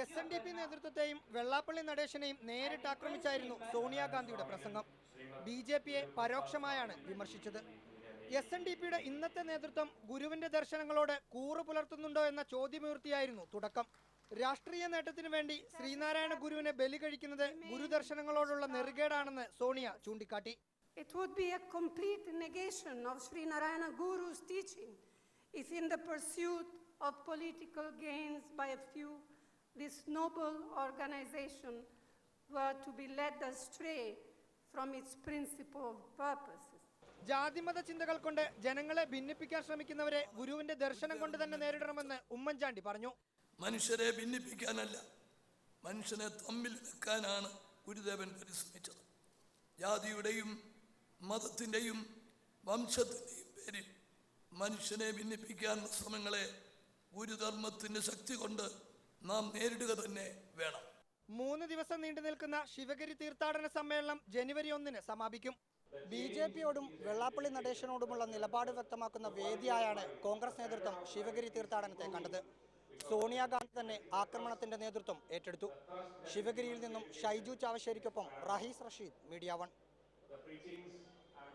SNDP നേതൃത്വത്തെയും Vellappally നടേശനെയും നേരിട്ട് ആക്രമിച്ചായിരുന്നു സോണിയാഗാന്ധിയുടെ പ്രസംഗം. BJPയെ പരോക്ഷമായാണ് വിമർശിച്ചത്. SNDPയുടെ ഇന്നത്തെ നേതൃത്വം ഗുരുവിന്റെ ദർശനങ്ങളോട് കൂറു പുലർത്തുന്നുണ്ടോ എന്ന ചോദ്യമുയർത്തിയായിരുന്നു തുടക്കം. രാഷ്ട്രീയ നേട്ടത്തിനു വേണ്ടി ശ്രീനാരായണ ഗുരുവിനെ ബലി കഴിക്കുന്നത് ഗുരുദർശനങ്ങളോടുള്ള നെറുകേടാണെന്ന് സോണിയ ചൂണ്ടിക്കാട്ടി. It would be a complete negation of Sri Narayana Guru's teaching if in the pursuit of political gains by a few, this noble organization were to be led astray from its principal purposes. ജാതിമത ചിന്തകൾ കൊണ്ട് ജനങ്ങളെ ഭിന്നിപ്പിക്കാൻ ശ്രമിക്കുന്നവരെ ഗുരുവിന്റെ ദർശനം കൊണ്ട് തന്നെ നേരിടണമെന്ന് ഉമ്മൻചാണ്ടി പറഞ്ഞു. മനുഷ്യരെ ഭിന്നിപ്പിക്കാനല്ല, മനുഷ്യനെ തമ്മിൽ വെക്കാനാണ് ഗുരുദേവൻ പരിശ്രമിച്ചത്. ജാതിയുടെയും മതത്തിൻ്റെയും വംശത്തിൻ്റെയും പേരിൽ മനുഷ്യനെ ഭിന്നിപ്പിക്കാനുള്ള ശ്രമങ്ങളെ ഗുരുധർമ്മത്തിൻ്റെ ശക്തി കൊണ്ട് നാം നേരിടുക തന്നെ വേണം. 3 ദിവസം നീണ്ടു നിൽക്കുന്ന ശിവഗിരി തീർത്ഥാടന സമ്മേളനം ജനുവരി 1 സമാപിക്കും. BJPയോടും വെള്ളാപ്പള്ളി നടേശനോടുമുള്ള നിലപാട് വ്യക്തമാക്കുന്ന വേദിയായാണ് കോൺഗ്രസ് നേതൃത്വം ശിവഗിരി തീർത്ഥാടനത്തെ കണ്ടത്. സോണിയാഗാന്ധി തന്നെ ആക്രമണത്തിന്റെ നേതൃത്വം ഏറ്റെടുത്തു. ശിവഗിരിയിൽ നിന്നും ഷൈജു ചാവശ്ശേരിക്കൊപ്പം റഹീസ് റഷീദ്, മീഡിയ 1.